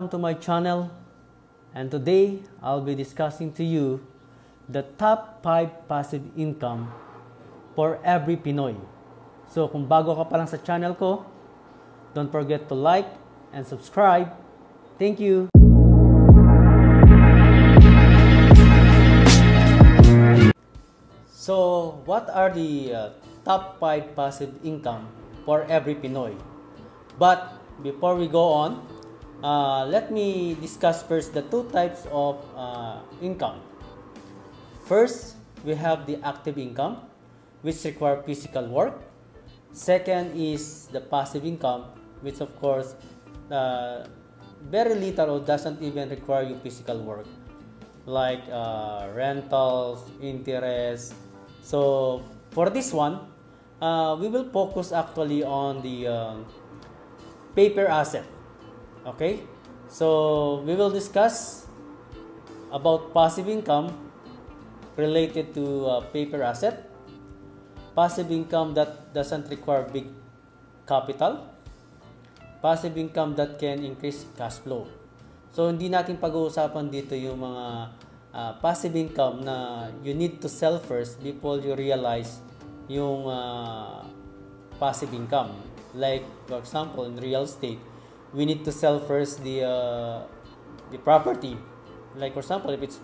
welcome to my channel, and today I'll be discussing to you the top 5 passive income for every Pinoy. So kung bago ka pa lang sa channel ko, don't forget to like and subscribe. Thank you! So what are the top 5 passive income for every Pinoy? But before we go on, let me discuss first the two types of income. First, we have the active income, which require physical work. Second is the passive income, which of course very little or doesn't even require you physical work, like rentals, interest. So for this one, we will focus actually on the paper asset. Okay, so we will discuss about passive income related to paper asset, passive income that doesn't require big capital, passive income that can increase cash flow. So hindi natin pag-uusapan dito yung mga passive income na you need to sell first before you realize yung passive income. Like for example, in real estate, we need to sell first the property. Like for example, if it's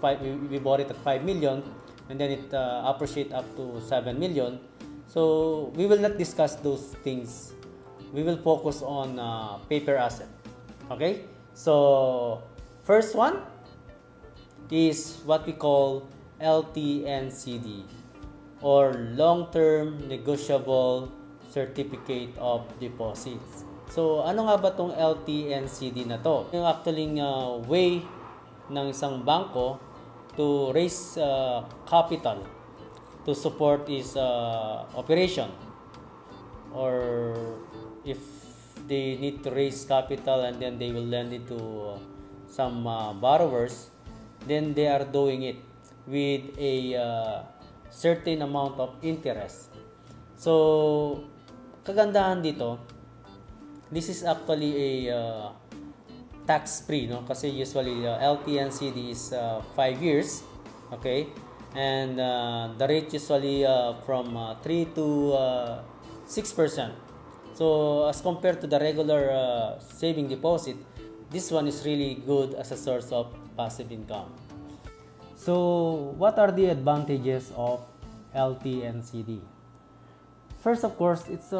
we bought it at 5 million and then it appreciate up to 7 million. So we will not discuss those things. We will focus on paper asset. Okay? So first one is what we call LTNCD, or long-term negotiable certificate of deposits. So ano nga ba tong LTNCD na to? Yung actually way ng isang bangko to raise capital to support its operation, or if they need to raise capital and then they will lend it to some borrowers, then they are doing it with a certain amount of interest. So kagandahan dito, this is actually a tax-free, no? Kasi usually LTNCD is 5 years, okay? And the rate usually from 3 to 6%. So as compared to the regular saving deposit, this one is really good as a source of passive income. So what are the advantages of LTNCD? First, of course, it's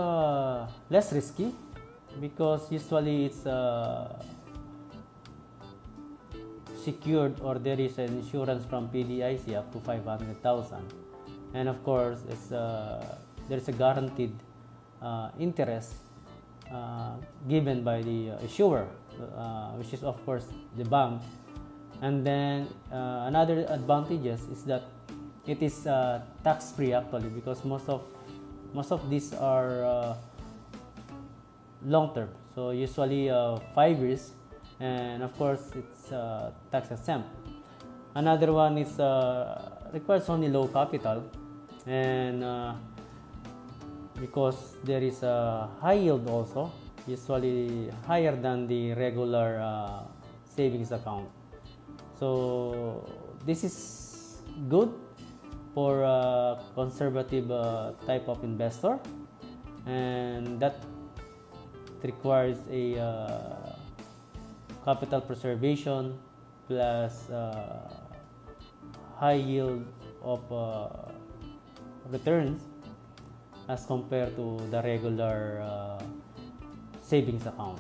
less risky because usually it's secured, or there is an insurance from PDIC up to 500,000, and of course it's there is a guaranteed interest given by the issuer, which is of course the bank. And then another advantages is that it is tax-free actually, because most of these are long term, so usually 5 years, and of course it's tax exempt. Another one is requires only low capital, and because there is a high yield also, usually higher than the regular savings account. So this is good for a conservative type of investor, and that requires a capital preservation plus high yield of returns as compared to the regular savings account.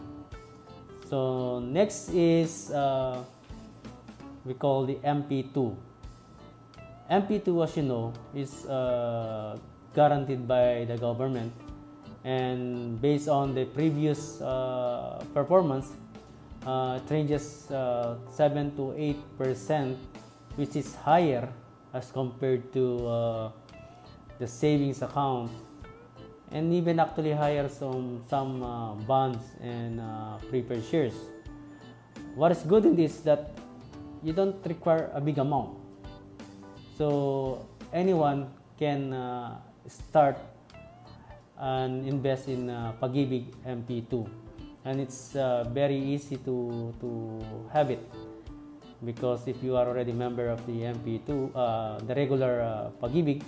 So next is we call the MP2. MP2, as you know, is guaranteed by the government, and based on the previous performance, it ranges 7 to 8%, which is higher as compared to the savings account, and even actually higher some bonds and preferred shares. What is good in this is that you don't require a big amount, so anyone can start and invest in Pag-ibig MP2. and it's very easy to have it, because if you are already member of the MP2, the regular Pag-ibig,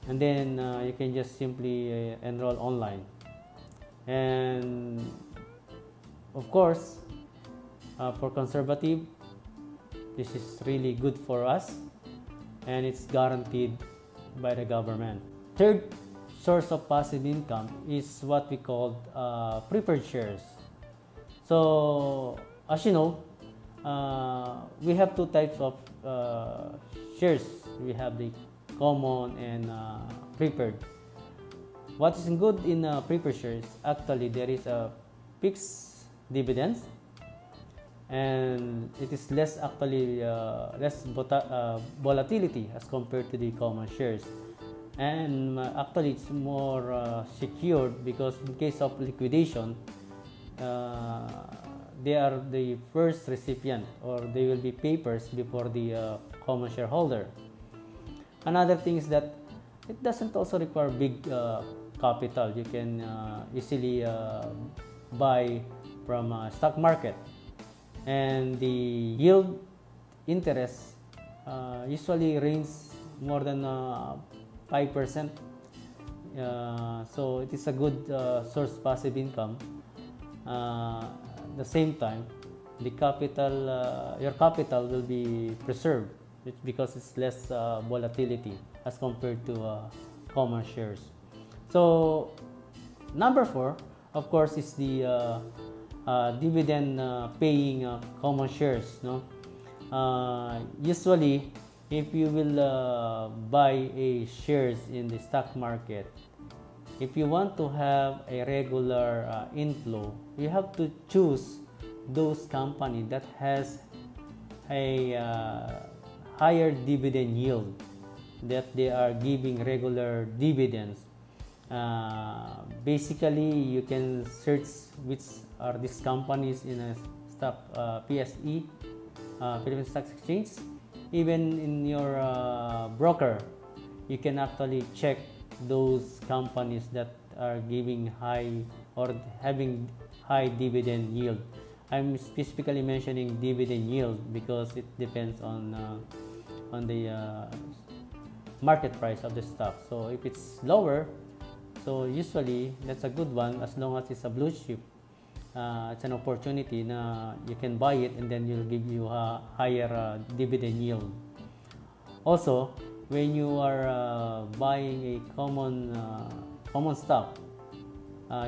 and then you can just simply enroll online. And of course, for conservative, this is really good for us, and it's guaranteed by the government. Third source of passive income is what we call preferred shares. So as you know, we have two types of shares. We have the common and preferred. What is good in preferred shares? Actually, there is a fixed dividends, and it is less volatility as compared to the common shares. And actually, it's more secured, because in case of liquidation, they are the first recipient, or they will be papers before the common shareholder. Another thing is that it doesn't also require big capital. You can easily buy from stock market, and the yield interest usually ranges more than 5%. So it is a good source of passive income. At the same time, the capital, your capital will be preserved, because it's less volatility as compared to common shares. So number 4, of course, is the dividend paying common shares. No, usually, if you will buy a shares in the stock market, if you want to have a regular inflow, you have to choose those company that has a higher dividend yield, that they are giving regular dividends. Basically, you can search which are these companies in a stock PSE, Philippine Stock Exchange. Even in your broker, you can actually check those companies that are giving high or having high dividend yield. I'm specifically mentioning dividend yield because it depends on the market price of the stock. So if it's lower, so usually that's a good one, as long as it's a blue chip. It's an opportunity na you can buy it, and then it'll give you a higher dividend yield. Also, when you are buying a common stock,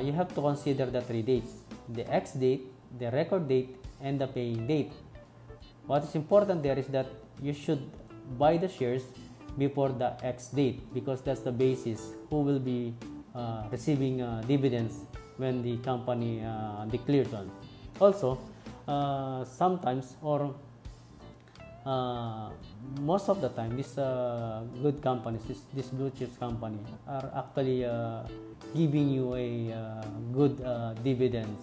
you have to consider the 3 dates: the ex date, the record date, and the paying date. What is important there is that you should buy the shares before the ex date, because that's the basis who will be receiving dividends when the company declares on. Also, sometimes, or most of the time, these good companies, this blue chips company, are actually giving you a good dividends.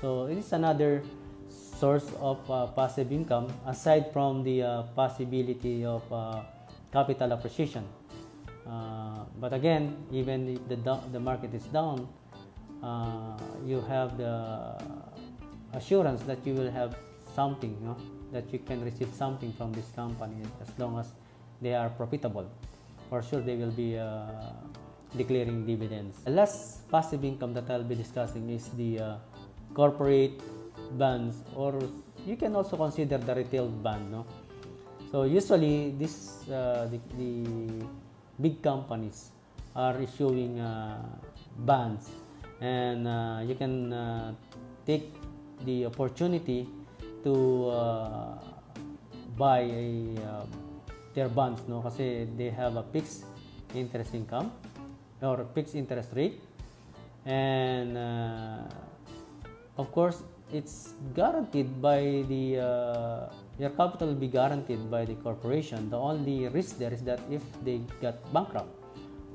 So it is another source of passive income, aside from the possibility of capital appreciation. But again, even if the market is down, you have the assurance that you will have something, that you can receive something from this company, as long as they are profitable. For sure, they will be declaring dividends. The last passive income that I'll be discussing is the corporate bonds, or you can also consider the retail bond. So usually, the big companies are issuing bonds, and you can take the opportunity to buy their bonds, kasi they have a fixed interest income or fixed interest rate, and of course, it's guaranteed by the your capital will be guaranteed by the corporation. The only risk there is that if they got bankrupt.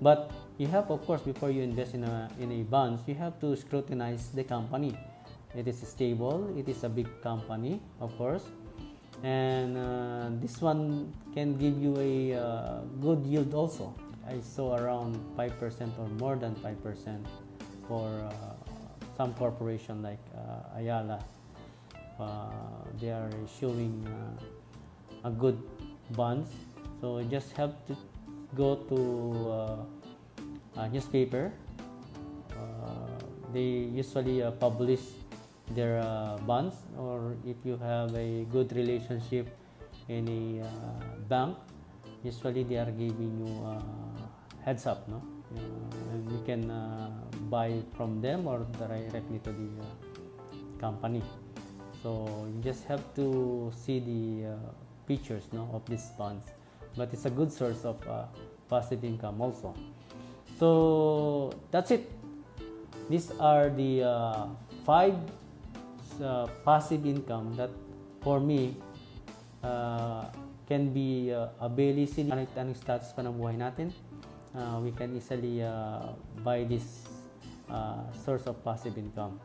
But you have, of course, before you invest in a bonds, you have to scrutinize the company. It is stable, it is a big company, of course, and this one can give you a good yield also. I saw around 5% or more than 5% for some corporation like Ayala, they are issuing a good bonds. So you just have to go to a newspaper. They usually publish their bonds, or if you have a good relationship in a bank, usually they are giving you heads up, no? And you can buy from them or directly to the company. So you just have to see the pictures, no, of these bonds. But it's a good source of passive income also. So that's it. These are the 5 passive income that for me can be available. Anong status pa ng buhay natin, we can easily buy this source of passive income.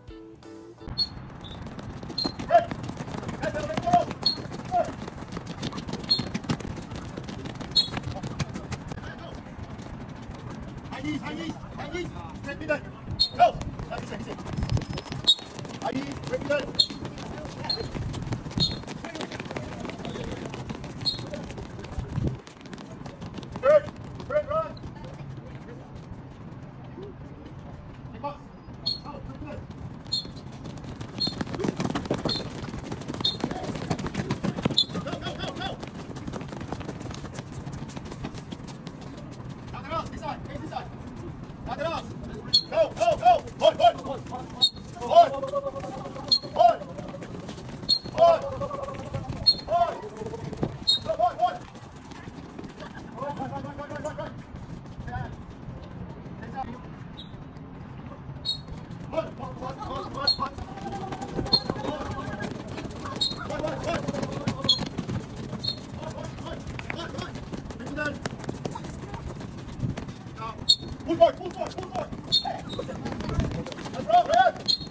Pull forward. That's wrong, man.